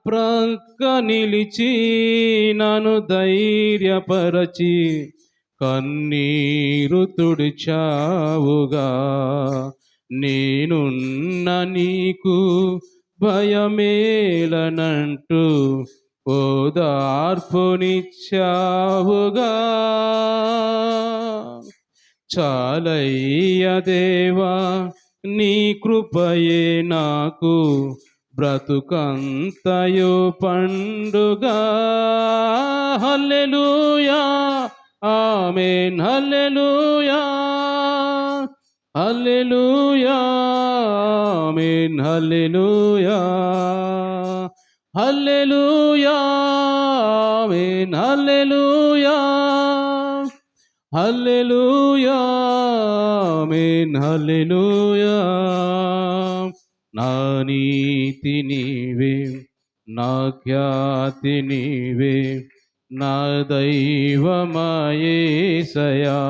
ప్రక్క నిలిచి నన్ను ధైర్యపరచి కన్నీరు తుడిచావుగా. నేనున్న నీకు భయమేలనంటూ ఓదార్పునిచ్చావుగా. చాలయ్య దేవా నీ కృపయే నాకు బ్రతుకంతయు పండుగ. హల్లెలూయా ఆమేన్. హల్లెలూయా హల్లెలూయా ఆమేన్. హల్లెలూయా హల్లెలూయా ఆమేన్. హల్లెలూయా హల్లెలూయా ఆమేన్. హల్లెలూయా. నా నీతి నీవే, నా ఖ్యాతి నీవే, నా దైవమా యేసయ్యా.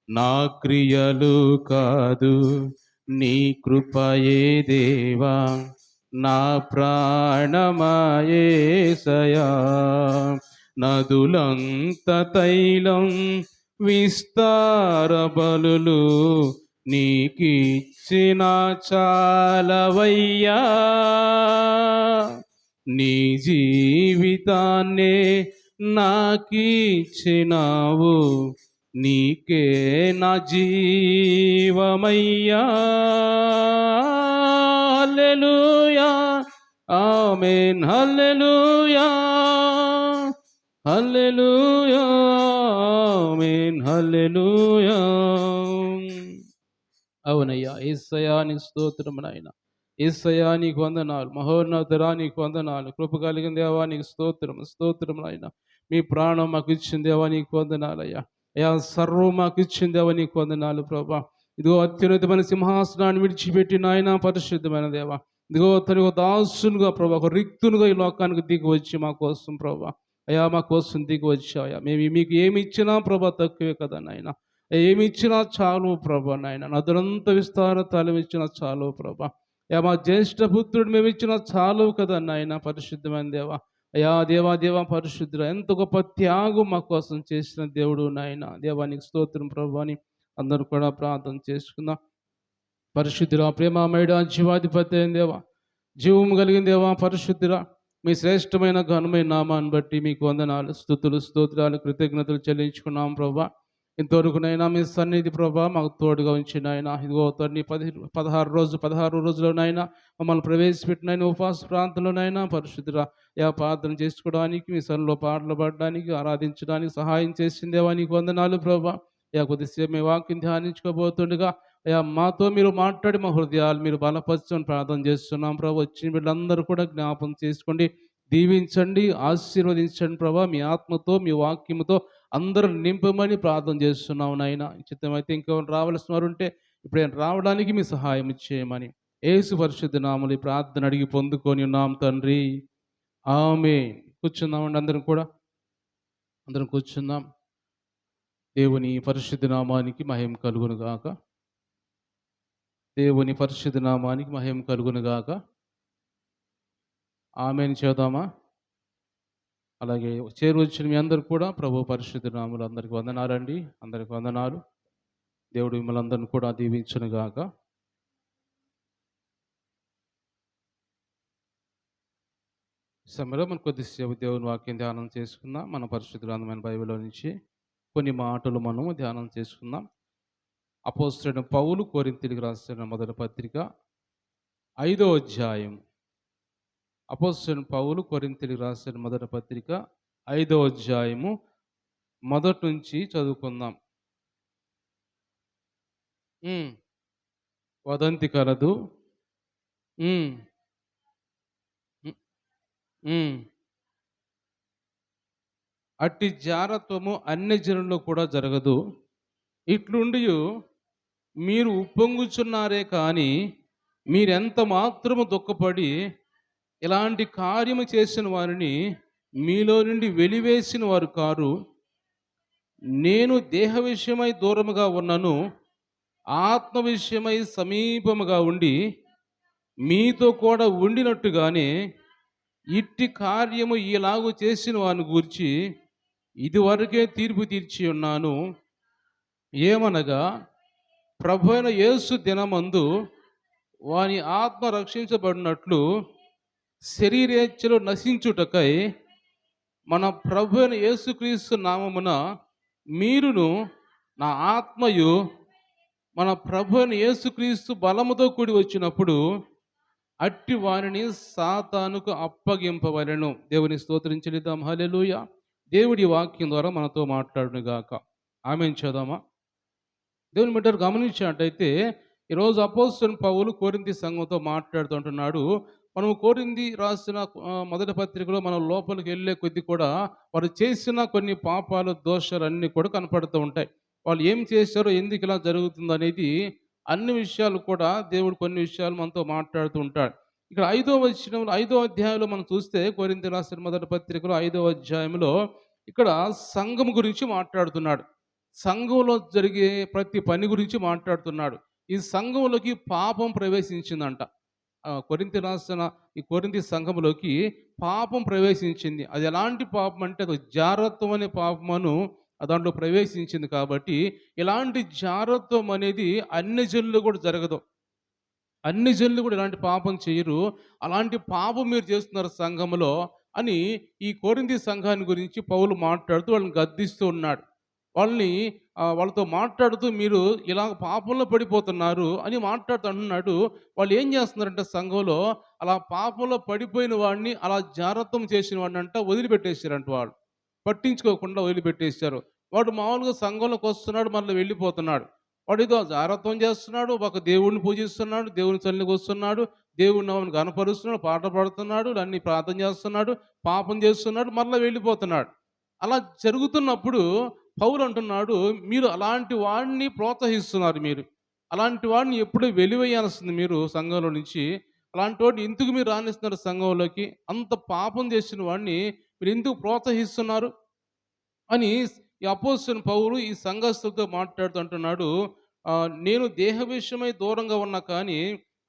నా క్రియలు కాదు నీ కృపయే దేవా, నా ప్రాణమా యేసయ్యా. నదులంత తైలం విస్తార బలులు నీకిచ్చిన చాలవయ్యా. నీ జీవితాన్నే నాకిచ్చినావు, నీకే నా జీవమయ్యా. హల్లెలూయా ఆమేన్. హల్లెలూయా హల్లెలూయా ఆమేన్. హల్లెలూయా. అవునయ్యా, యేసయ్యా నీకు స్తోత్రం నాయనా. యేసయ్యా నీకు వందనాలు, మహోన్నతుడా నీకు వందనాలు, కృప కలిగిన దేవా నీకు స్తోత్రం స్తోత్రం నాయనా. మీ ప్రాణం మాకు ఇచ్చిన దేవా నీకు వందనాలయ్యా. అయ్యా సర్వం మాకు ఇచ్చిన దేవా నీకు వందనాలు ప్రభా. ఇదిగో అత్యున్నతమైన సింహాసనాన్ని విడిచిపెట్టి నాయన పరిశుద్ధమైన దేవా, ఇదిగో తన దాసునుగా ప్రభా, ఒక రిక్తునుగా ఈ లోకానికి దిగి వచ్చి మా కోసం ప్రభా, అయ్యా మా కోసం దిగి వచ్చాయా. మేము మీకు ఏమి ఇచ్చినా ప్రభా తక్కువే కదా నాయన. ఏమి ఇచ్చినా చాలు ప్రభా నాయన. నదులంత విస్తార తలం ఇచ్చినా చాలు ప్రభా. అయ్యా మా జ్యేష్ఠ పుత్రుడు మేము ఇచ్చినా చాలు కదా నాయన పరిశుద్ధమైన దేవా. అయ్యా దేవా దేవా పరిశుద్ధుడు, ఎంత గొప్ప త్యాగం మా కోసం చేసిన దేవుడు నాయన. దేవానికి స్తోత్రం ప్రభా అని అందరూ కూడా ప్రార్థన చేసుకుందాం. పరిశుద్ధురా, ప్రేమమయుడా, జీవాధిపతి అయిన దేవా, జీవము కలిగిన దేవా పరిశుద్ధురా, మీ శ్రేష్టమైన ఘనమైన నామాన్ని బట్టి మీకు వందనాలు, స్తుతులు, స్తోత్రాలు, కృతజ్ఞతలు చెల్లించుకున్నాం ప్రభా. ఇంతవరకునైనా మీ సన్నిధి ప్రభా మాకు తోడుగా ఉంచినాయన. ఇదిగో తన్ని 16 రోజుల్లోనైనా మమ్మల్ని ప్రవేశపెట్టినైనా ఉపవాస ప్రాంతంలోనైనా పరిశుద్ధురా, ప్రార్థన చేసుకోవడానికి, మీ సన్నిధిలో పాటలు పాడడానికి, ఆరాధించడానికి సహాయం చేసిందేవా నీకు వందనాలు ప్రభా. కొద్దిసేపు మీ వాక్యం ధ్యానించుకోబోతుండగా మాతో మీరు మాట్లాడి మా హృదయాలు మీరు బలపరచని ప్రార్థన చేస్తున్నాం ప్రభా. వచ్చిన వీళ్ళందరూ కూడా జ్ఞాపం చేసుకోండి, దీవించండి, ఆశీర్వదించండి ప్రభా. మీ ఆత్మతో మీ వాక్యముతో అందరూ నింపమని ప్రార్థన చేస్తున్నాం నాయన. చిత్తమైతే ఇంకెవరు రావాల్సిన వారు ఉంటే ఇప్పుడు రావడానికి మీ సహాయం చేయమని యేసు పరిశుద్ధ నామములో ఈ ప్రార్థన అడిగి పొందుకొని ఉన్నాం తండ్రి, ఆమేన్. కూర్చుందామండి, అందరం కూర్చుందాం. దేవుని పరిశుద్ధ నామానికి మహిమ కలుగును గాక. దేవుని పరిశుద్ధ నామానికి మహిమ కలుగును గాక. ఆమేన్ చేద్దామా? అలాగే చేరువచ్చిన మీ అందరూ కూడా ప్రభు పరిశుద్ధ నామములో అందరికి వందనాలండి. అందరికి వందనాలు. దేవుడు మిమ్మల్ని అందరిని కూడా దీవించును గాక. సమయంలో మనం కొద్దిసేపు దేవుని వాక్యం ధ్యానం చేసుకుందాం. మన పరిశుద్ధ గ్రంథమైన బైబిల్లో నుంచి కొన్ని మాటలు మనము ధ్యానం చేసుకుందాం. అపోస్తలుడైన పౌలు కొరింథీయులకు రాసిన మొదటి పత్రిక 5వ అధ్యాయం. అపోస్తలుడైన పౌలు కొరింథీయులకు రాసిన మొదటి పత్రిక 5వ అధ్యాయము మొదటి నుంచి చదువుకుందాం. వదంతి కలదు, అట్టి జారత్వము అన్ని జనుల్లో కూడా జరగదు. ఇట్లుండి మీరు ఉప్పొంగుచున్నారే కానీ మీరెంత మాత్రము దుఃఖపడి ఇలాంటి కార్యము చేసిన వారిని మీలో నుండి వెలివేసిన వారు కారు. నేను దేహ విషయమై దూరముగా ఉన్నను, ఆత్మ విషయమై సమీపముగా ఉండి మీతో కూడా ఉండినట్టుగానే ఇట్టి కార్యము ఇలాగు చేసిన వాని గూర్చి ఇదివరకే తీర్పు తీర్చి ఉన్నాను. ఏమనగా ప్రభు అయిన యేసు దినమందు వాని ఆత్మ రక్షించబడినట్లు శరీరేచ్ఛలు నశించుటకై మన ప్రభు అయిన యేసుక్రీస్తు నామమున మీరును నా ఆత్మయు మన ప్రభు అయిన యేసుక్రీస్తు బలముతో కూడి వచ్చినప్పుడు అట్టి వారిని సాతానుకు అప్పగింపవలెను. దేవుని స్తోత్రం చెల్లిద్దాం. హల్లెలూయా. దేవుడి వాక్యం ద్వారా మనతో మాట్లాడును గాక. ఆమేన్. చదవమా. దేవుని బిడ్డలు గమనించినట్టయితే ఈరోజు అపోస్తలుడైన పౌలు కొరింథీ సంఘంతో మాట్లాడుతుంటున్నాడు. మనం కొరింథీ రాసిన మొదటి పత్రికలో మనం లోపలికి వెళ్ళే కొద్దీ కూడా వారు చేసిన కొన్ని పాపాలు, దోషాలు అన్నీ కూడా కనపడుతూ ఉంటాయి. వాళ్ళు ఏం చేశారో, ఎందుకు ఇలా జరుగుతుంది అనేది అన్ని విషయాలు కూడా దేవుడు కొన్ని విషయాలు మనతో మాట్లాడుతూ ఉంటాడు. ఇక్కడ 5వ వచనంలో 5వ అధ్యాయంలో మనం చూస్తే కొరింథీ రాసిన మొదటి పత్రికలో 5వ అధ్యాయంలో ఇక్కడ సంఘం గురించి మాట్లాడుతున్నాడు. సంఘంలో జరిగే ప్రతి పని గురించి మాట్లాడుతున్నాడు. ఈ సంఘంలోకి పాపం ప్రవేశించిందంట. కొరింథీ రాసిన ఈ కొరింథీ సంఘంలోకి పాపం ప్రవేశించింది. అది ఎలాంటి పాపం అంటే అది జారత్వం అనే పాపమును దాంట్లో ప్రవేశించింది. కాబట్టి ఇలాంటి జారత్వం అనేది అన్ని జనులు కూడా జరగదు. అన్ని జనులు కూడా ఇలాంటి పాపం చేయరు. అలాంటి పాపం మీరు చేస్తున్నారు సంఘంలో అని ఈ కొరింథీ సంఘాన్ని గురించి పౌలు మాట్లాడుతూ వాళ్ళని గద్దిస్తూ ఉన్నాడు. వాళ్ళని వాళ్ళతో మాట్లాడుతూ మీరు ఇలా పాపంలో పడిపోతున్నారు అని మాట్లాడుతూ అంటున్నాడు. వాళ్ళు ఏం చేస్తున్నారంటే సంఘంలో అలా పాపంలో పడిపోయిన వాడిని, అలా జారత్వం చేసిన వాడిని అంట వదిలిపెట్టేసారంట. వాళ్ళు పట్టించుకోకుండా వదిలిపెట్టేశారు. వాడు మామూలుగా సంఘంలోకి వస్తున్నాడు, మళ్ళీ వెళ్ళిపోతున్నాడు. వాడు ఏదో జారత్వం చేస్తున్నాడు, ఒక దేవుడిని పూజిస్తున్నాడు, దేవుని సన్నిధికి వస్తున్నాడు, దేవుడిని నామమును ఘనపరుస్తున్నాడు, పాట పాడుతున్నాడు, అన్ని ప్రార్థన చేస్తున్నాడు, పాపం చేస్తున్నాడు, మళ్ళీ వెళ్ళిపోతున్నాడు. అలా జరుగుతున్నప్పుడు పౌలు అంటున్నాడు, మీరు అలాంటి వాడిని ప్రోత్సహిస్తున్నారు. మీరు అలాంటి వాడిని ఎప్పుడూ వెలివేయాల్సింది మీరు సంఘంలో నుంచి. అలాంటి వాడిని ఎందుకు మీరు రాణిస్తున్నారు సంఘంలోకి? అంత పాపం చేసిన వాడిని మీరు ఎందుకు ప్రోత్సహిస్తున్నారు అని ఈ అపోస్తలుడైన పౌలు ఈ సంఘస్థులతో మాట్లాడుతూ అంటున్నాడు. నేను దేహ విషయమై దూరంగా ఉన్నా కానీ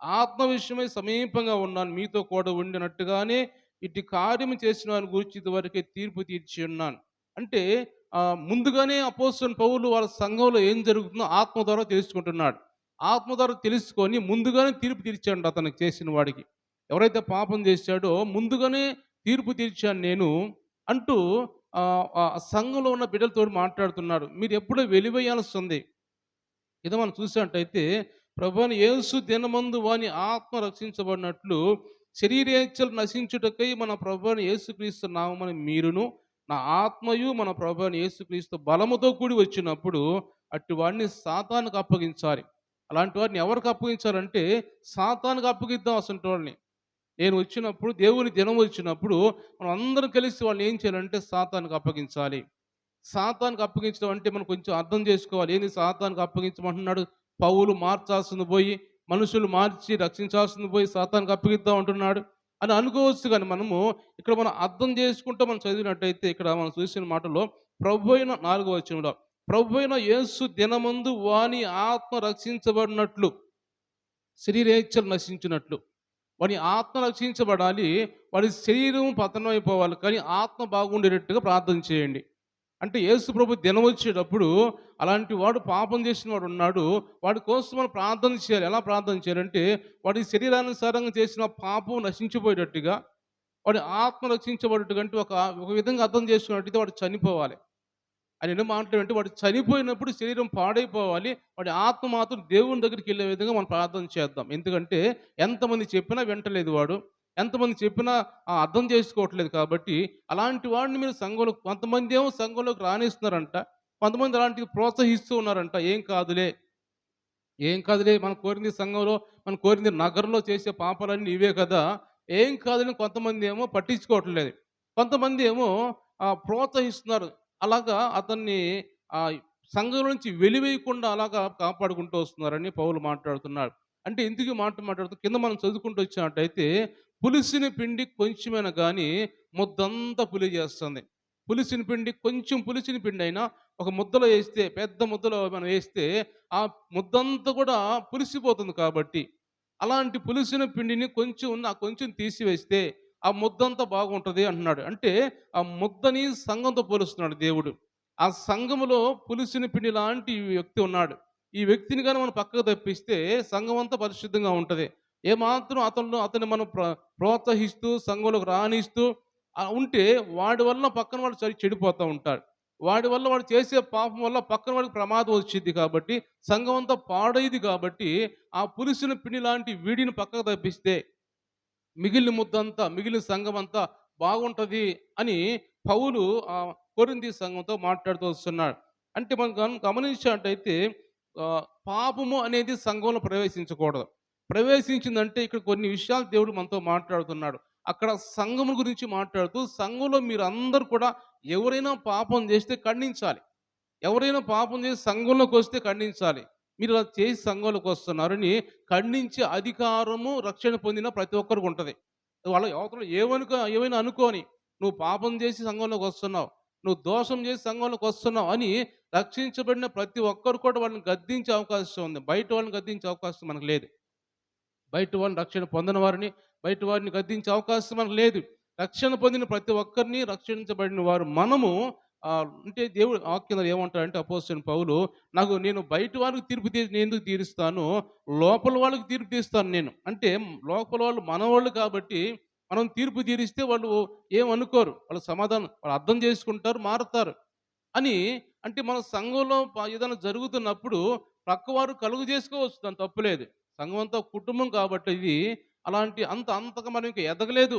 ఆత్మ విషయమై సమీపంగా ఉన్నాను, మీతో కూడా ఉండినట్టుగానే ఇటు కార్యము చేసిన వారిని గురించి ఇదివరకే తీర్పు తీర్చి ఉన్నాను. అంటే ముందుగానే అపోస్తలుడైన పౌలు వాళ్ళ సంఘంలో ఏం జరుగుతుందో ఆత్మ ద్వారా తెలుసుకుంటున్నాడు. ఆత్మ ద్వారా తెలుసుకొని ముందుగానే తీర్పు తీర్చాడు అతనికి చేసిన వాడికి. ఎవరైతే పాపం చేశాడో ముందుగానే తీర్పు తీర్చాను నేను అంటూ సంఘంలో ఉన్న బిడ్డలతో మాట్లాడుతున్నాడు. మీరు ఎప్పుడూ వెలివేయాల్సింది. ఇది మనం చూసినట్టయితే ప్రభువైన యేసు దినమందు వాని ఆత్మ రక్షించబడినట్లు శరీరేచ్ఛలు నశించుటకై మన ప్రభువైన యేసుక్రీస్తు నామమున మీరును నా ఆత్మయు మన ప్రభువైన యేసుక్రీస్తు బలముతో కూడి వచ్చినప్పుడు అట్టి వాడిని సాతానుకు అప్పగించాలి. అలాంటి వారిని ఎవరికి అప్పగించాలంటే సాతానుకు అప్పగిద్దాం. అసలు వాళ్ళని నేను వచ్చినప్పుడు, దేవుని దినం వచ్చినప్పుడు మనం అందరం కలిసి వాళ్ళని ఏం చేయాలంటే సాతానుకు అప్పగించాలి. సాతానుకు అప్పగించడం అంటే మనం కొంచెం అర్థం చేసుకోవాలి. ఏంది సాతానుకు అప్పగించమంటున్నాడు? పౌలు మార్చాల్సింది పోయి, మనుషులు మార్చి రక్షించాల్సింది పోయి సాతానుకు అప్పగిద్దాం అంటున్నాడు అని అనుకోవచ్చు. కానీ మనము ఇక్కడ మనం అర్థం చేసుకుంటూ మనం చదివినట్టయితే ఇక్కడ మనం చూసిన మాటలో ప్రభు అయిన 4వ వచనంలో ప్రభు అయిన యేసు దినమందు వాని ఆత్మ రక్షించబడినట్లు శరీరేచ్ఛలు నశించినట్లు. వాని ఆత్మ రక్షించబడాలి, వాడి శరీరం పతనం అయిపోవాలి, కానీ ఆత్మ బాగుండేటట్టుగా ప్రార్థన చేయండి. అంటే యేసు ప్రభు దినం వచ్చేటప్పుడు అలాంటి వాడు పాపం చేసిన వాడు ఉన్నాడు, వాడి కోసం మనం ప్రార్థన చేయాలి. ఎలా ప్రార్థన చేయాలంటే వాడి శరీరానుసారంగా చేసిన పాపం నశించిపోయేటట్టుగా, వాడి ఆత్మ రక్షించబడేట్టుగా. అంటే ఒక విధంగా అర్థం చేసుకున్నట్టయితే వాడు చనిపోవాలి. ఆయన ఎన్నో మాట్లాడంటే వాడు చనిపోయినప్పుడు శరీరం పాడైపోవాలి, వాడి ఆత్మ మాత్రం దేవుని దగ్గరికి వెళ్ళే విధంగా మనం ప్రార్థన చేద్దాం. ఎందుకంటే ఎంతమంది చెప్పినా వింటలేదు వాడు, ఎంతమంది చెప్పినా అర్థం చేసుకోవట్లేదు. కాబట్టి అలాంటి వాడిని మీరు సంఘంలో, కొంతమంది ఏమో సంఘంలోకి రాణిస్తున్నారంట, కొంతమంది అలాంటివి ప్రోత్సహిస్తూ ఉన్నారంట. ఏం కాదులే, ఏం కాదులే, మన కోరింది సంఘంలో, మన కోరింది నగరంలో చేసే పాపాలన్నీ ఇవే కదా, ఏం కాదులే. కొంతమంది ఏమో పట్టించుకోవట్లేదు, కొంతమంది ఏమో ప్రోత్సహిస్తున్నారు. అలాగా అతన్ని సంఘం నుంచి వెలివేయకుండా అలాగా కాపాడుకుంటూ వస్తున్నారని పౌలు మాట్లాడుతున్నాడు. అంటే ఎందుకు మాట్లాడుతూ కింద మనం చదువుకుంటూ వచ్చినట్టయితే పులిసిన పిండి కొంచెమైనా కానీ ముద్దంతా పులి చేస్తుంది. పులిసిన పిండి, కొంచెం పులిసిన పిండి అయినా ఒక ముద్దలో వేస్తే, పెద్ద ముద్దలో మనం వేస్తే ఆ ముద్దంతా కూడా పులిసిపోతుంది. కాబట్టి అలాంటి పులిసిన పిండిని కొంచెం తీసివేస్తే ఆ ముద్దంతా బాగుంటది అంటున్నాడు. అంటే ఆ ముద్దని సంఘంతో పోలుస్తున్నాడు దేవుడు. ఆ సంఘములో పులిసిన పిండి లాంటి ఈ వ్యక్తి ఉన్నాడు. ఈ వ్యక్తిని గాని మనం పక్కకు తప్పిస్తే సంఘం అంతా పరిశుద్ధంగా ఉంటది. ఏమాత్రం అతన్ని మనం ప్రోత్సహిస్తూ సంఘంలోకి రానిస్తూ ఉంటే వాడి వల్ల పక్కన వాళ్ళు చెడిపోతా ఉంటారు. వాడి వల్ల వాడు చేసే పాపం వల్ల పక్కన వాడికి ప్రమాదం వచ్చిద్ది కాబట్టి, సంఘం అంతా పాడైద్ది కాబట్టి, ఆ పులిసిన పిండి లాంటి వీడిని పక్కకు తప్పిస్తే మిగిలిన ముద్దంతా, మిగిలిన సంఘమంతా బాగుంటది అని పౌలు కొరింథీ సంఘంతో మాట్లాడుతూ వస్తున్నాడు. అంటే మనం గమనించినట్టయితే పాపము అనేది సంఘంలో ప్రవేశించకూడదు. ప్రవేశించిందంటే ఇక్కడ కొన్ని విషయాలు దేవుడు మనతో మాట్లాడుతున్నాడు. అక్కడ సంఘము గురించి మాట్లాడుతూ సంఘంలో మీరందరూ కూడా ఎవరైనా పాపం చేస్తే ఖండించాలి. ఎవరైనా పాపం చేసి సంఘంలోకొస్తే ఖండించాలి. మీరు అలా చేసి సంఘంలోకి వస్తున్నారని ఖండించే అధికారము రక్షణ పొందిన ప్రతి ఒక్కరికి ఉంటది. వాళ్ళ అవతల ఏమైనా అనుకోని, నువ్వు పాపం చేసి సంఘంలోకి వస్తున్నావు, నువ్వు దోషం చేసి సంఘంలోకి వస్తున్నావు అని రక్షించబడిన ప్రతి ఒక్కరు కూడా వాళ్ళని గద్దించే అవకాశం ఉంది. బయట వాళ్ళని గద్దించే అవకాశం మనకు లేదు. బయట వాళ్ళని రక్షణ పొందని వారిని, బయట వారిని గద్దించే అవకాశం మనకు లేదు. రక్షణ పొందిన ప్రతి ఒక్కరిని రక్షించబడిన వారు మనము అంటే దేవుడు వాక్యంలో ఏమంటాడంటే అపోస్తలుడైన పౌలు, నేను బయట వారికి తీర్పు నేను ఎందుకు తీరుస్తాను, లోపల వాళ్ళకి తీర్పు తీస్తాను నేను. అంటే లోపల వాళ్ళు మనవాళ్ళు కాబట్టి మనం తీర్పు తీరిస్తే వాళ్ళు ఏమనుకోరు. వాళ్ళు అర్థం చేసుకుంటారు, మారతారు అని. అంటే మన సంఘంలో ఏదైనా జరుగుతున్నప్పుడు పక్కవారు కలుగు చేసుకోవచ్చు, దాని తప్పులేదు. సంఘం అంతా కుటుంబం కాబట్టి ఇది అంతగా మనం ఇంకా ఎదగలేదు.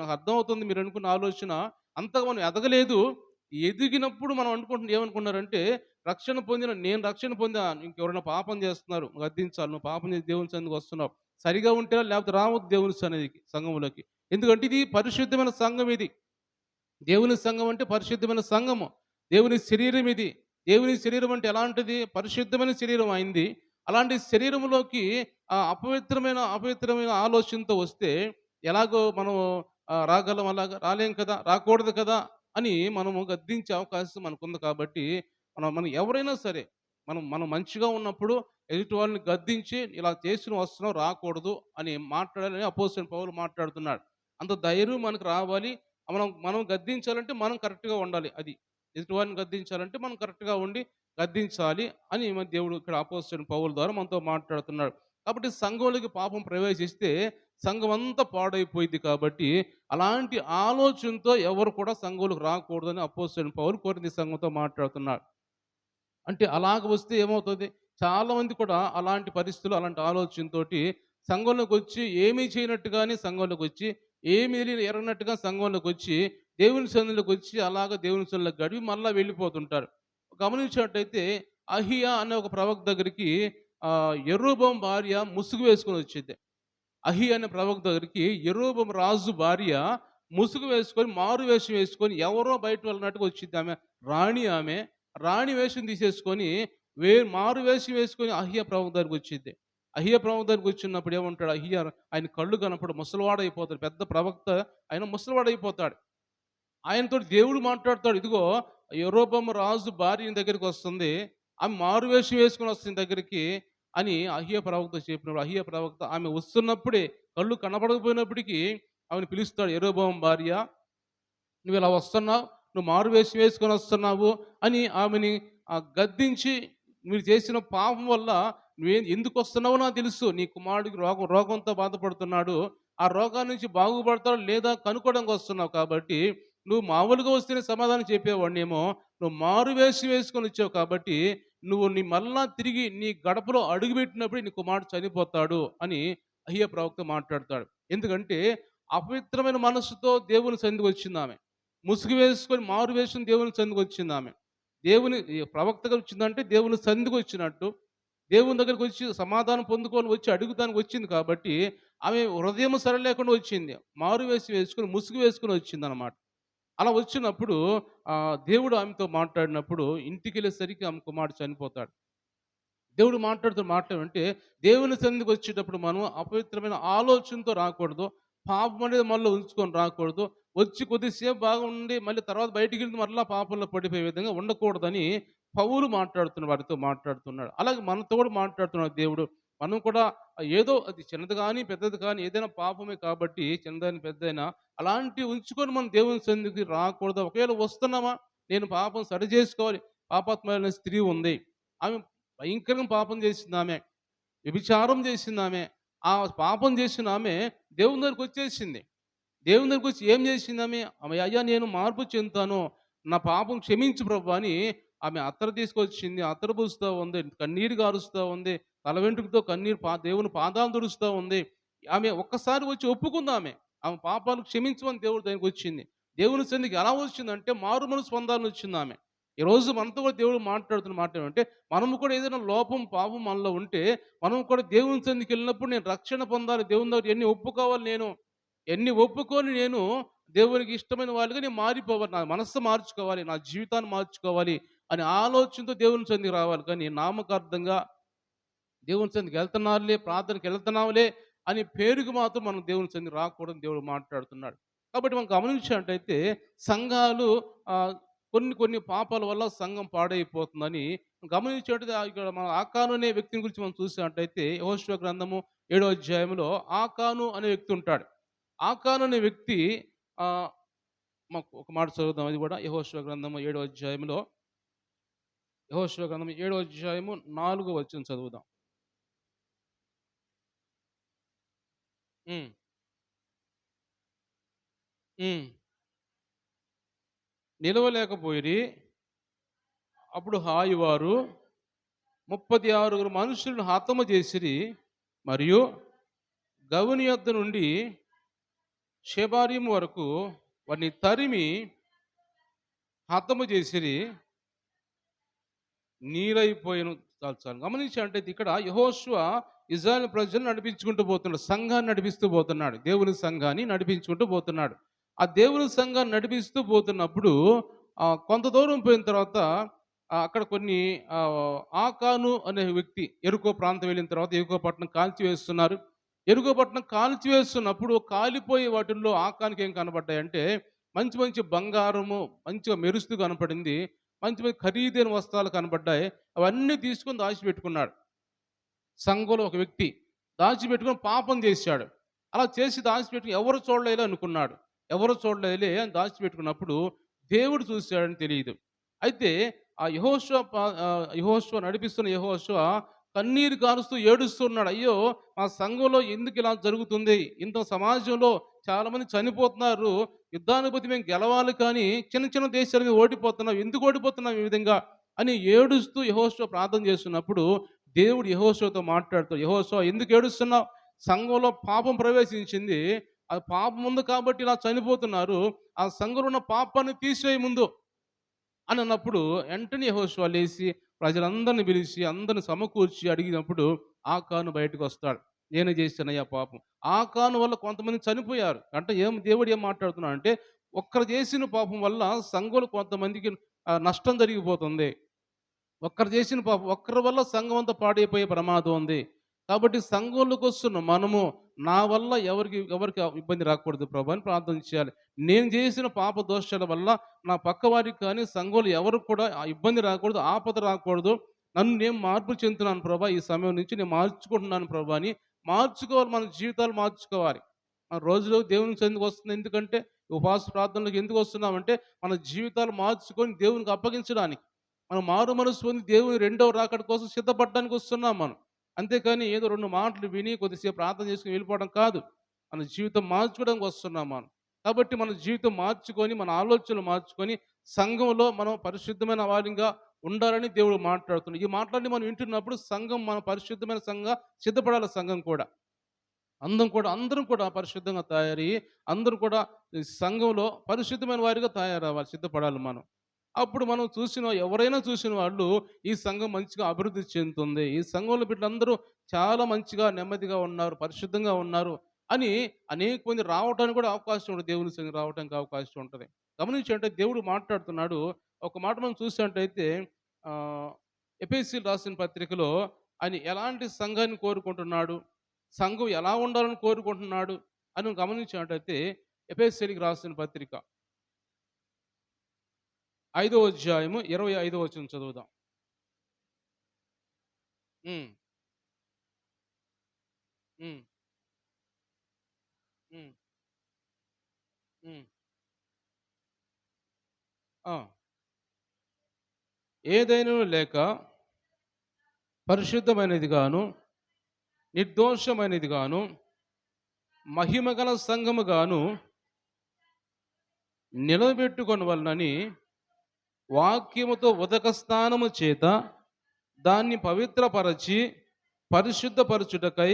నాకు అర్థమవుతుంది మీరు అనుకున్న ఆలోచన. అంతగా మనం ఎదగలేదు. ఎదిగినప్పుడు మనం ఏమనుకున్నారంటే నేను రక్షణ పొందా, ఇంకెవరైనా పాపం చేస్తున్నారు గద్దించాలి. నువ్వు పాపం చేసి దేవుని సన్నిధికి వస్తున్నావు. సరిగా ఉంటేనా లేకపోతే రావద్దు దేవుని సన్నిధికి, సంఘంలోకి. ఎందుకంటే ఇది పరిశుద్ధమైన సంఘం ఇది. దేవుని సంఘం అంటే పరిశుద్ధమైన సంఘము. దేవుని శరీరం ఇది. దేవుని శరీరం అంటే ఎలాంటిది? పరిశుద్ధమైన శరీరం అయింది. అలాంటి శరీరంలోకి అపవిత్రమైన ఆలోచనతో వస్తే ఎలాగో మనం రాగలం? అలాగా రాలేం కదా! రాకూడదు కదా! అని మనము గద్దించే అవకాశం మనకుంది కాబట్టి, మనం ఎవరైనా సరే మనం మంచిగా ఉన్నప్పుడు ఎదుటి వాళ్ళని గద్దించి, ఇలా చేసుకొని వస్తున్నావు, రాకూడదు అని మాట్లాడాలని అపోస్తలుడైన పౌలు మాట్లాడుతున్నాడు. అంత ధైర్యం మనకు రావాలి. మనం గద్దించాలంటే మనం కరెక్ట్‌గా ఉండాలి. అది ఎదుటివారిని గద్దించాలంటే మనం కరెక్ట్‌గా ఉండి గద్దించాలి అని మన దేవుడు ఇక్కడ అపోస్తలుడైన పౌలు ద్వారా మనతో మాట్లాడుతున్నాడు. కాబట్టి సంఘంలోకి పాపం ప్రవేశిస్తే సంఘం అంతా పాడైపోయింది కాబట్టి, అలాంటి ఆలోచనతో ఎవరు కూడా సంఘంలోకి రాకూడదని అపోస్తలుడైన పౌలు కొరింథీ సంఘంతో మాట్లాడుతున్నాడు. అంటే అలాగ వస్తే ఏమవుతుంది? చాలామంది కూడా అలాంటి పరిస్థితులు, అలాంటి ఆలోచనతోటి సంఘంలోకొచ్చి ఏమీ చేయనట్టుగానే సంఘంలోకొచ్చి, ఏమీ ఎరగనట్టుగా సంఘంలోకొచ్చి, దేవుని సన్నిధిలోకొచ్చి అలాగా దేవుని సన్నిధిలో గడిపి మళ్ళా వెళ్ళిపోతుంటారు. గమనించినట్టయితే అహియా అనే ఒక ప్రవక్త దగ్గరికి యరొబాము భార్య ముసుగు వేసుకొని వచ్చింది. అహియా అనే ప్రవక్త దగ్గరికి యరొబాము రాజు భార్య ముసుగు వేసుకొని, మారు వేషం వేసుకొని ఎవరో బయట వెళ్ళినట్టుగా వచ్చింది. ఆమె రాణి వేషం తీసేసుకొని మారు వేషం వేసుకొని అహియా ప్రవక్త దగ్గరికి వచ్చింది. అహియా ప్రవక్త దగ్గరికి వచ్చినప్పుడు ఏమంటాడు? ఆయన కళ్ళు కనపడు ముసలివాడైపోతాడు. పెద్ద ప్రవక్త ఆయన ముసలివాడైపోతాడు. ఆయనతోటి దేవుడు మాట్లాడతాడు. ఇదిగో యరొబాము రాజు భార్య నీ దగ్గరికి వస్తుంది. ఆమె మారువేషం వేసుకొని వస్తుంది దగ్గరికి అని అహియా ప్రవక్త చెప్పినప్పుడు, అహియా ప్రవక్త ఆమె వస్తున్నప్పుడే కళ్ళు కనపడకపోయినప్పటికీ ఆమెను పిలుస్తాడు. యరొబాము భార్య, నువ్వు ఇలా వస్తున్నావు, నువ్వు మారువేషం వేసుకొని వస్తున్నావు అని ఆమెని గద్దించి, మీరు చేసిన పాపం వల్ల ఎందుకు వస్తున్నావో నాకు తెలుసు. నీ కుమారుడికి రోగంతో బాధపడుతున్నాడు. ఆ రోగాన్ని నుంచి బాగుపడతాడు లేదా కనుక్కోవడానికి వస్తున్నావు కాబట్టి, నువ్వు మామూలుగా వస్తేనే సమాధానం చెప్పేవాడినేమో, నువ్వు మారువేషం వేసుకొని వచ్చావు కాబట్టి నీ మళ్ళా తిరిగి నీ గడపలో అడుగుపెట్టినప్పుడు నీ కుమారుడు చనిపోతాడు అని అహియా ప్రవక్త మాట్లాడతాడు. ఎందుకంటే అపవిత్రమైన మనస్సుతో దేవుని సన్నిధికి వచ్చిందామె. ముసుగు వేసుకొని మారు వేసుకొని దేవుని సన్నిధికి వచ్చిందామె. ప్రవక్తగా వచ్చిందంటే దేవుని సన్నిధికి వచ్చినట్టు, దేవుని దగ్గరికి వచ్చి సమాధానం పొందుకొని వచ్చి అడుగుతానికి వచ్చింది కాబట్టి, ఆమె హృదయం సరలేకుండా వచ్చింది. మారు వేసుకొని ముసుగు వేసుకొని వచ్చిందనమాట. అలా వచ్చినప్పుడు దేవుడు ఆమెతో మాట్లాడినప్పుడు ఇంటికెళ్ళేసరికి ఆమె కుమారుడు చనిపోతాడు. దేవుడు మాట్లాడంటే దేవుని సన్నిధికి వచ్చేటప్పుడు మనం అపవిత్రమైన ఆలోచనతో రాకూడదు. పాపం అనేది మనలో ఉంచుకొని రాకూడదు. వచ్చి కొద్దిసేపు బాగుండి మళ్ళీ తర్వాత బయటికెళ్ళి మరలా పాపంలో పడిపోయే విధంగా ఉండకూడదని పౌలు వారితో మాట్లాడుతున్నాడు. అలాగే మనతో కూడా మాట్లాడుతున్నాడు దేవుడు. మనం కూడా ఏదో అది చిన్నది కానీ, పెద్దది కానీ ఏదైనా పాపమే కాబట్టి చిన్నదైనా, పెద్దదైనా అలాంటివి ఉంచుకొని మనం దేవుని సన్నిధికి రాకూడదు. ఒకవేళ వస్తున్నామా, నేను పాపం సరి చేసుకోవాలి. పాపాత్మురాలైన స్త్రీ ఉంది. ఆమె భయంకరంగా పాపం చేసిందామె. వ్యభిచారం చేసిందామె. ఆ పాపం చేసిన ఆమె దేవుని దగ్గరికొచ్చేసింది. దేవుని దగ్గరికొచ్చి ఏం చేసిందామె? ఆమె అయ్యా నేను మార్పు చెందుతాను. నా పాపం క్షమించు ప్రభు అని ఆమె అత్తరు తీసుకొచ్చింది. అత్తరు పూస్తా ఉంది. కన్నీరు గారుస్తా ఉంది. తల వెంట్రుకతో కన్నీరు దేవుని పాదాలు తుడుస్తా ఉంది. ఆమె ఒక్కసారి వచ్చి ఒప్పుకుందామె. ఆమె పాపాలు క్షమించమని దేవుడి దగ్గరికొచ్చింది. దేవుని సన్నిధికి ఎలా వచ్చిందంటే మారు మనసు పొందాలని వచ్చిందామె. ఈరోజు మనతో కూడా దేవుడు మాట్లాడుతున్న మాట ఏమంటే, మనము కూడా ఏదైనా లోపం, పాపం మనలో ఉంటే, మనం కూడా దేవుని సన్నిధికెళ్ళినప్పుడు నేను రక్షణ పొందాలి. దేవుని దగ్గర ఎన్ని ఒప్పుకోవాలి నేను. ఎన్ని ఒప్పుకొని నేను దేవునికి ఇష్టమైన వాళ్ళుగా నేను మారిపోవాలి. నా మనస్సు మార్చుకోవాలి. నా జీవితాన్ని మార్చుకోవాలి అనే ఆలోచనతో దేవుని సన్నిధికి రావాలి. కానీ నామకార్థంగా దేవుని సన్నిధికి వెళ్తున్నారులే, ప్రార్థనకి వెళ్తున్నాంలే అని పేరుకి మాత్రం మనం దేవుని సన్నిధికి రాకూడదని దేవుడు మాట్లాడుతున్నాడు. కాబట్టి మనం గమనించినట్టయితే సంఘాలు కొన్ని కొన్ని పాపాల వల్ల సంఘం పాడైపోతుందని గమనించినట్టయితే ఇక్కడ మన ఆకాను అనే వ్యక్తిని గురించి మనం చూసినట్టయితే యెహోషువ గ్రంథము 7వ అధ్యాయంలో ఆకాను అనే వ్యక్తి ఉంటాడు. ఆకాను అనే వ్యక్తి ఆహ్, మాకు ఒక మాట చదువుదాం అది కూడా యెహోషువ గ్రంథము 7వ అధ్యాయంలో యెహోషువ గ్రంథం 7వ అధ్యాయము 4వ వచనం చదువుదాం. హ్మ్. హ్మ్. నిలవలేకపోయిరి. అప్పుడు హాయి వారు 36 మనుషులను హతము చేసిరి. మరియు గవుని యొద్ద నుండి షెబారీము వరకు వారిని తరిమి హతము చేసిరి. నీరైపోయెను. చాలు చాలు. గమనించినట్టయితే ఇక్కడ యెహోషువ ఇశ్రాయేలు ప్రజలను నడిపించుకుంటూ పోతున్నాడు. సంఘాన్ని నడిపిస్తూ పోతున్నాడు. దేవుని సంఘాన్ని నడిపించుకుంటూ పోతున్నాడు. ఆ దేవుని సంఘాన్ని నడిపిస్తూ పోతున్నప్పుడు కొంత దూరం పోయిన తర్వాత అక్కడ కొన్ని ఆకాను అనే వ్యక్తి యెరికో ప్రాంతం వెళ్ళిన తర్వాత యెరికో పట్టణం కాల్చివేస్తున్నారు. యెరికో పట్టణం కాల్చివేస్తున్నప్పుడు కాలిపోయే వాటిల్లో ఆకానుకి ఏం కనబడ్డాయంటే మంచి మంచి బంగారము మంచిగా మెరుస్తూ కనపడింది. మంచి మంచి ఖరీదైన వస్త్రాలు కనబడ్డాయి. అవన్నీ తీసుకొని దాచిపెట్టుకున్నాడు. సంఘంలో ఒక వ్యక్తి దాచిపెట్టుకొని పాపం చేశాడు. అలా చేసి దాచిపెట్టుకొని ఎవరు చూడలేలే అనుకున్నాడు. ఎవరు చూడలేలే అని దాచిపెట్టుకున్నప్పుడు దేవుడు చూశాడని తెలియదు. అయితే ఆ యెహోషువ నడిపిస్తున్న యెహోషువ కన్నీరు కారుస్తూ ఏడుస్తూ ఉన్నాడు. అయ్యో! మా సంఘంలో ఎందుకు ఇలా జరుగుతుంది? ఇంత సమాజంలో చాలామంది చనిపోతున్నారు. యుద్ధానుభూతి మేము గెలవాలి కానీ చిన్న చిన్న దేశాల మీద ఓడిపోతున్నాం. ఎందుకు ఓడిపోతున్నాం ఈ విధంగా? అని ఏడుస్తూ యెహోషువ ప్రార్థన చేస్తున్నప్పుడు దేవుడు యెహోషువతో మాట్లాడుతూ, "యెహోషువ ఎందుకు ఏడుస్తున్నావు? సంఘంలో పాపం ప్రవేశించింది. అది పాపం ఉంది కాబట్టి ఇలా చనిపోతున్నారు. ఆ సంఘంలో ఉన్న పాపాన్ని తీసివేయి ముందు" అని అన్నప్పుడు వెంటనే యెహోషువ లేసి ప్రజలందరిని పిలిచి అందరిని సమకూర్చి అడిగినప్పుడు ఆకాను బయటకు వస్తాడు. నేనే చేశానయ్యా పాపం. ఆకాను వల్ల కొంతమంది చనిపోయారు. అంటే దేవుడు ఏం మాట్లాడుతున్నాడంటే ఒక్కరు చేసిన పాపం వల్ల సంఘంలో కొంతమందికి నష్టం జరిగిపోతుంది. ఒక్కరు చేసిన పాపం ఒక్కరి వల్ల సంఘం అంతా పాడైపోయే ప్రమాదం ఉంది. కాబట్టి సంఘంలోకి వస్తున్న మనము నా వల్ల ఎవరికి ఇబ్బంది రాకూడదు ప్రభు అని ప్రార్థన చేయాలి. నేను చేసిన పాప దోషాల వల్ల నా పక్కవారికి కానీ సంఘంలో ఎవరికి కూడా ఆ ఇబ్బంది రాకూడదు, ఆపద రాకూడదు. నన్ను నేను మార్పు చెందుతున్నాను ప్రభా. ఈ సమయం నుంచి నేను మార్చుకుంటున్నాను ప్రభా అని మార్చుకోవాలి. మన జీవితాలు మార్చుకోవాలి. మన రోజులో దేవుని సన్నిధికి వస్తుంది ఎందుకంటే ఉపవాస ప్రార్థనలకు ఎందుకు వస్తున్నామంటే మన జీవితాలు మార్చుకొని దేవునికి అప్పగించడానికి. మనం మారు మనసు పొంది దేవుని రెండవ రాకడ కోసం సిద్ధపడడానికి వస్తున్నాం మనం. అంతేకాని ఏదో 2 మాటలు విని కొద్దిసేపు ప్రార్థన చేసుకొని వెళ్ళిపోవడం కాదు. మన జీవితం మార్చుకోవడానికి వస్తున్నాం మనం. కాబట్టి మన జీవితం మార్చుకొని, మన ఆలోచనలు మార్చుకొని, సంఘంలో మనం పరిశుద్ధమైన వారిగా ఉండాలని దేవుడు మాట్లాడుతున్నాడు. ఈ మాటలన్నీ మనం వింటున్నప్పుడు సంఘం మన పరిశుద్ధమైన సంఘంగా సిద్ధపడాలి సంఘం కూడా. అందరం కూడా పరిశుద్ధంగా తయారయ్యి, అందరూ కూడా ఈ సంఘంలో పరిశుద్ధమైన వారిగా తయారవ్వాలి, సిద్ధపడాలి మనం. అప్పుడు మనం ఎవరైనా చూసిన వాళ్ళు ఈ సంఘం మంచిగా అభివృద్ధి చెందుతుంది. ఈ సంఘంలో బిడ్డలందరూ చాలా మంచిగా, నెమ్మదిగా ఉన్నారు, పరిశుద్ధంగా ఉన్నారు అని అనేక మంది రావటానికి కూడా అవకాశం ఉంటుంది. దేవుని సన్నిధికి రావటానికి అవకాశం ఉంటది. గమనించంటే దేవుడు మాట్లాడుతున్నాడు. ఒక మాట మనం చూసినట్టయితే ఆహ్, ఎఫెసీయులకు రాసిన పత్రికలో ఆయన ఎలాంటి సంఘాన్ని కోరుకుంటున్నాడు? సంఘం ఎలా ఉండాలని కోరుకుంటున్నాడు అని గమనించినట్టయితే ఎఫెసీయులకు రాసిన పత్రిక 5వ అధ్యాయము 25వ వచనం చదువుదాం. హ్మ్. హ్మ్. హ్మ్. హ్మ్. ఆ! ఏదైనను లేక పరిశుద్ధమైనది గాను, నిర్దోషమైనది గాను, మహిమగల సంఘము గాను నిలబెట్టుకొనవలెనని వాక్యముతో ఉదక స్నానము చేత దాన్ని పవిత్రపరచి పరిశుద్ధపరచుటకై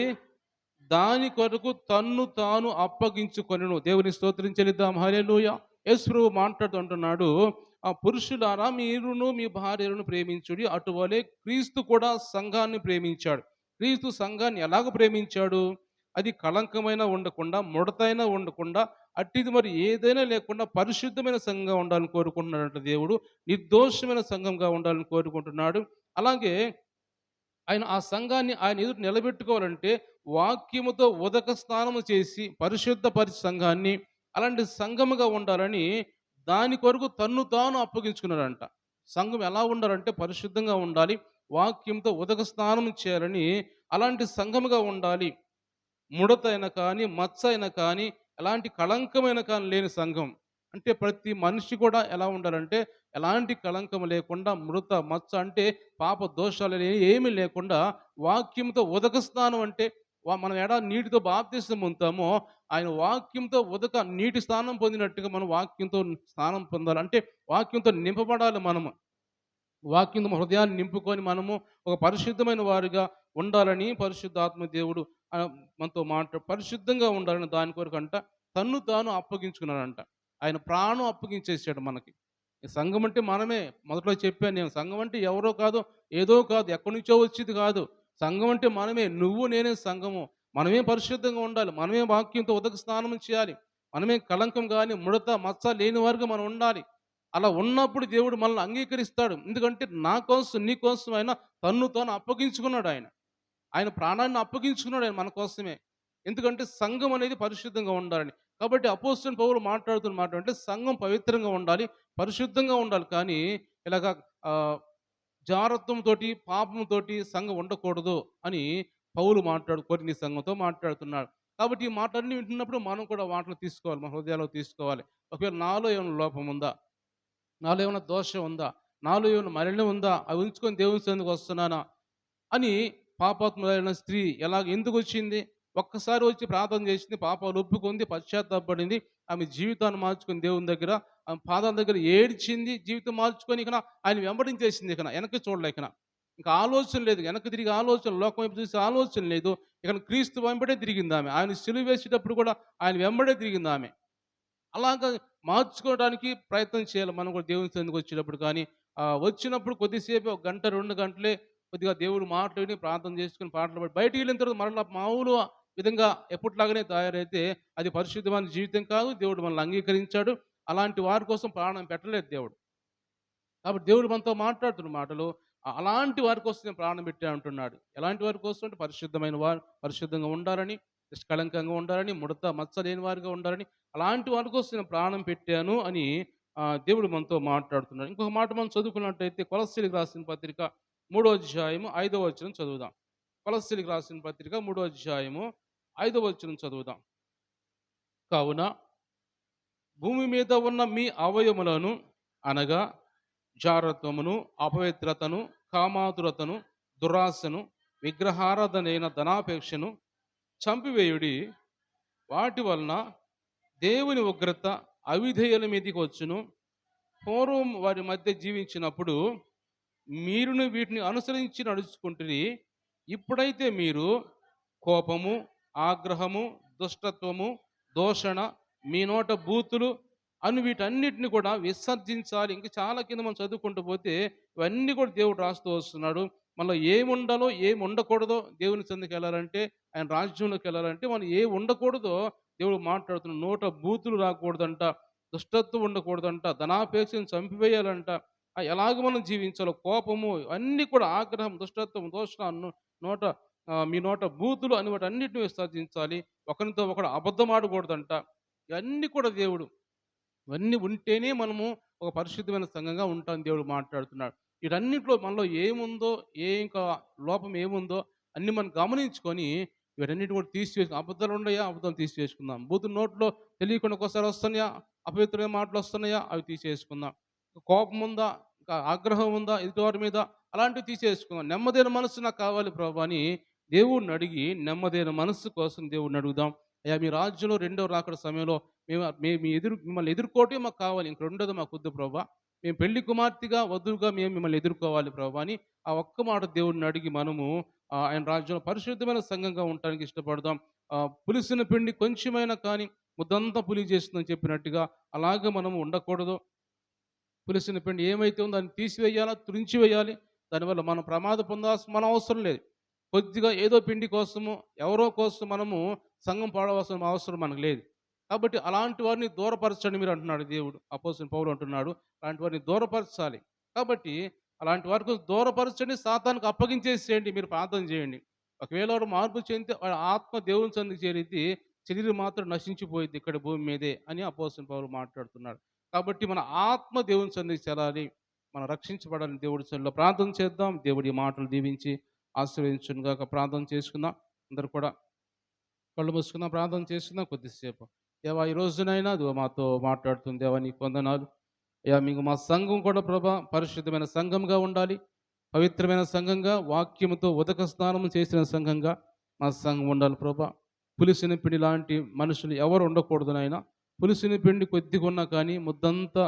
దాని కొరకు తన్ను తాను అప్పగించుకొనెను. దేవుని స్తోత్రం చెల్లిద్దాం. హల్లెలూయా. యేసు ప్రభువు మాట్లాడుతూ అంటున్నాడు, ఆ పురుషులారా మీరును మీ భార్యలను ప్రేమించుడి. అటువలే క్రీస్తు కూడా సంఘాన్ని ప్రేమించాడు. క్రీస్తు సంఘాన్ని ఎలాగ ప్రేమించాడు? అది కళంకమైన ఉండకుండా, ముడతైన ఉండకుండా, అట్టిది మరి ఏదైనా లేకుండా పరిశుద్ధమైన సంఘంగా ఉండాలని కోరుకుంటున్నాడంట దేవుడు. నిర్దోషమైన సంఘంగా ఉండాలని కోరుకుంటున్నాడు. అలాగే ఆయన ఆ సంఘాన్ని ఆయన ఎదుట నిలబెట్టుకోవాలంటే వాక్యముతో ఉదక స్నానము చేసి పరిశుద్ధపరిచి సంఘాన్ని అలాంటి సంఘముగా ఉండాలని దాని కొరకు తన్ను తాను అప్పగించుకున్నాడంట. సంఘం ఎలా ఉండాలంటే పరిశుద్ధంగా ఉండాలి. వాక్యంతో ఉదక స్నానం చేయాలని అలాంటి సంఘముగా ఉండాలి. ముడతైన కానీ, మచ్చ అయిన కానీ, ఎలాంటి కళంకమైన కానీ లేని సంఘం. అంటే ప్రతి మనిషి కూడా ఎలా ఉండాలంటే, ఎలాంటి కళంకం లేకుండా ముడత, మచ్చ అంటే పాప దోషాలు ఏమీ లేకుండా వాక్యంతో ఉదక స్నానం అంటే మనం నీటితో బాప్తిసం పొందుతామో, ఆయన వాక్యంతో నీటి స్నానం పొందినట్టుగా మనం వాక్యంతో స్నానం పొందాలి. అంటే వాక్యంతో నింపబడాలి మనము. వాక్యంతో మన హృదయాన్ని నింపుకొని మనము ఒక పరిశుద్ధమైన వారిగా ఉండాలని పరిశుద్ధాత్మ దేవుడు మనతో పరిశుద్ధంగా ఉండాలని దాని కొరకంట తన్ను తాను అప్పగించుకున్నాడంట. ఆయన ప్రాణం అప్పగించేసాడు మనకి. ఈ సంఘం అంటే మనమే. మొదట్లో చెప్పాను నేను. సంఘం అంటే ఎవరో కాదు, ఏదో కాదు, ఎక్కడి నుంచో వచ్చేది కాదు. సంఘం అంటే మనమే. నువ్వు నేనే సంఘము. మనమే పరిశుద్ధంగా ఉండాలి. మనమే వాక్యంతో ఉదక స్నానం చేయాలి. మనమే కళంకం గాని, ముడత, మచ్చ లేని వారుగా మనం ఉండాలి. అలా ఉన్నప్పుడు దేవుడు మనల్ని అంగీకరిస్తాడు. ఎందుకంటే నా కోసం, నీ కోసం ఆయన తన్ను తాను అప్పగించుకున్నాడు ఆయన. ఆయన ప్రాణాన్ని అప్పగించుకున్నాడు ఆయన మన కోసమే. ఎందుకంటే సంఘం అనేది పరిశుద్ధంగా ఉండాలని. కాబట్టి అపోస్తలుడైన పౌలు మాట్లాడుతున్న మాట అంటే సంఘం పవిత్రంగా ఉండాలి, పరిశుద్ధంగా ఉండాలి. కానీ ఇలాగ ఆహ్, జారత్వంతోటి, పాపంతోటి సంఘం ఉండకూడదు అని పౌలు కొరింథీ సంఘంతో మాట్లాడుతున్నాడు. కాబట్టి ఈ మాటలన్నీ వింటున్నప్పుడు మనం కూడా వాటిని తీసుకోవాలి. మన హృదయాల్లో తీసుకోవాలి. ఒకవేళ నాలో ఏమైనా లోపం ఉందా? నాలో ఏమైనా దోషం ఉందా? నాలో ఏమైనా మలినం ఉందా? అవి ఉంచుకొని దేవుని సన్నిధికి వస్తున్నానా? అని పాపాత్మురాలైన స్త్రీ ఎందుకొచ్చింది? ఒక్కసారి వచ్చి ప్రార్థన చేసింది. పాపాలు ఒప్పుకుంది. పశ్చాత్తాపపడింది. ఆమె జీవితాన్ని మార్చుకుంది దేవుని దగ్గర. ఆమె పాదాల దగ్గర ఏడ్చింది. జీవితం మార్చుకొని ఆయన వెంబడించేసింది వెనక్కి చూడలే ఇంకా ఆలోచన లేదు. వెనక్కి తిరిగి ఆలోచన లోకం వైపు చూసే ఆలోచన లేదు. క్రీస్తు వెంబడే తిరిగిందామె. ఆయన సిలువ వేసేటప్పుడు కూడా ఆయన వెంబడే తిరిగిందామె. అలాగా మార్చుకోవడానికి ప్రయత్నం చేయాలి మనం కూడా దేవుని సన్నిధికి వచ్చేటప్పుడు. కానీ వచ్చినప్పుడు కొద్దిసేపు ఒక గంట, 2 గంటలే కొద్దిగా దేవుడు మాటలు విని ప్రార్థన చేసుకొని పాటలు పాడి బయటికి వెళ్ళిన తర్వాత మరలా మామూలు విధంగా ఎప్పటిలాగానే తయారైతే అది పరిశుద్ధమైన జీవితం కాదు. దేవుడు మనల్ని అంగీకరించాడు. అలాంటి వారి కోసం ప్రాణం పెట్టలేదు దేవుడు. కాబట్టి దేవుడు మనతో మాట్లాడుతున్న మాటలు అలాంటి వారి కోసం నేను ప్రాణం పెట్టా అంటున్నాడు. ఎలాంటి వారి కోసం అంటే పరిశుద్ధమైన వారు, పరిశుద్ధంగా ఉండాలని, నిష్కళంకంగా ఉండాలని, ముడత మచ్చ లేని వారిగా ఉండాలని, అలాంటి వారి కోసం నేను ప్రాణం పెట్టాను అని దేవుడు మనతో మాట్లాడుతున్నాడు. ఇంకొక మాట మనం చదువుకున్నట్టయితే కొలస్సీలకు రాసిన పత్రిక 3వ అధ్యాయము 5వ వచనం చదువుదాం. కొలస్సీలకు రాసిన పత్రిక 3వ అధ్యాయము 5వ వచనం చదువుదాం. కావున భూమి మీద ఉన్న మీ అవయములను అనగా జారత్వమును, అపవిత్రతను, కామాతురతను, దురాశను, విగ్రహారాధనైన ధనాపేక్షను చంపివేయుడి. వాటి వలన దేవుని ఉగ్రత అవిధేయుల మీదికి వచ్చును. పూర్వం వారి మధ్య జీవించినప్పుడు మీరును వీటిని అనుసరించి నడుచుకుంటుని. ఇప్పుడైతే మీరు కోపము, ఆగ్రహము, దుష్టత్వము, దూషణ, మీ నోట బూతులు వీటన్నిటిని కూడా విసర్జించాలి. ఇంక చాలా కింద మనం చదువుకుంటూ పోతే ఇవన్నీ కూడా దేవుడు రాస్తూ వస్తున్నాడు. మనలో ఏముండాలో, ఏమి ఉండకూడదో దేవుని చెందుకు వెళ్ళాలంటే, ఆయన రాజ్యంలోకి వెళ్ళాలంటే మనం ఏమి ఉండకూడదో దేవుడు మాట్లాడుతున్నాడు. నోట బూతులు రాకూడదంట, దుష్టత్వం ఉండకూడదంట, ధనాపేక్షను చంపివేయాలంట. ఎలాగ మనం జీవించాలో కోపము అన్నీ కూడా ఆగ్రహం, దుష్టత్వం, దోషణ నోట మీ నోట బూతులు అని వాటన్నిటిని విసర్జించాలి. ఒకరితో ఒకడు అబద్ధం ఆడకూడదంట. ఇవన్నీ కూడా దేవుడు ఇవన్నీ ఉంటేనే మనము ఒక పరిశుద్ధమైన సంఘంగా ఉంటాం దేవుడు మాట్లాడుతున్నాడు. వీటన్నిటిలో మనలో ఏముందో, ఇంకా లోపం ఏముందో అన్నీ మనం గమనించుకొని ఇవన్నిటిని కూడా తీసివేసి అబద్ధాలు ఉన్నాయా? అబద్ధాలు తీసివేసుకుందాం. బూతులు నోట్లో తెలియకుండా ఒక్కోసారి వస్తున్నాయా? అపవిత్రమైన మాటలు వస్తున్నాయా? అవి తీసేసుకుందాం. కోపం ఉందా? ఇంకా ఆగ్రహం ఉందా ఎదుటివారి మీద? అలాంటివి తీసేసుకుందాం. నెమ్మదైన మనస్సు నాకు కావాలి ప్రభు అని దేవుడిని అడిగి, నెమ్మదైన మనస్సు కోసం దేవుడిని అడుగుదాం. అయ్యా మీ రాజ్యంలో రెండో రాకడ సమయంలో మేము మిమ్మల్ని ఎదుర్కోవటమే మాకు కావాలి. ఇంక రెండోది మాకొద్దు ప్రభా. మేము పెళ్లి కుమార్తెగా, వధువుగా మేము మిమ్మల్ని ఎదుర్కోవాలి ప్రభా అని ఆ ఒక్క మాట దేవుడిని అడిగి మనము ఆయన రాజ్యంలో పరిశుద్ధమైన సంఘంగా ఉండటానికి ఇష్టపడదాం. పులిసిన పిండి కొంచెమైనా కానీ ముద్దంతా పులియ చేస్తుందని చెప్పినట్టుగా అలాగే మనం ఉండకూడదు. పులిసిన పిండి ఏమైతే ఉందో దాన్ని తీసివేయాలా, తురించివేయాలి. దానివల్ల మనం ప్రమాదం పొందాల్సిన మన అవసరం లేదు. కొద్దిగా ఏదో పిండి కోసము, ఎవరో కోసం మనము సంఘం పాడవలసిన అవసరం మనకు లేదు. కాబట్టి అలాంటి వారిని దూరపరచండి మీరు అంటున్నాడు దేవుడు. అపోస్తలుడు పౌలు అంటున్నాడు. అలాంటి వారిని దూరపరచాలి. కాబట్టి అలాంటి వారి కోసం దూరపరచండి, సాతానుకు అప్పగించేసేయండి, మీరు ప్రార్థన చేయండి. ఒకవేళ వాడు మార్పు చెందితే వాడి ఆత్మ దేవుని సన్నిధికి చేరిద్ది, శరీరం మాత్రం నశించిపోయిద్ది ఇక్కడ భూమి మీదే అని అపోస్తలుడు పౌలు మాట్లాడుతున్నాడు. కాబట్టి మన ఆత్మ దేవుని సన్నిధికి చేరాలి. మనం రక్షించబడాలని దేవుడి సన్నిధిలో ప్రార్థన చేద్దాం. దేవుడి మాటలు దీవించి ఆశీర్వదించునుగాక. ప్రార్థన చేసుకుందాం. అందరూ కూడా కళ్ళు మూసుకుందాం, ప్రార్థన చేసుకుందాం కొద్దిసేపు. దేవా ఈ రోజునైనా అదిగో మాతో మాట్లాడుతుంది దేవా, నీకు వందనాలు. అయ్యా మీకు మా సంఘం కూడా ప్రభా పరిశుద్ధమైన సంఘంగా ఉండాలి. పవిత్రమైన సంఘంగా, వాక్యముతో ఉదక స్నానం చేసిన సంఘంగా మా సంఘం ఉండాలి ప్రభా. పులిసిన పిండి లాంటి మనుషులు ఎవరు ఉండకూడదు నాయన. పులిసిన పిండి కొద్దిగా ఉన్నా కానీ ముద్దంతా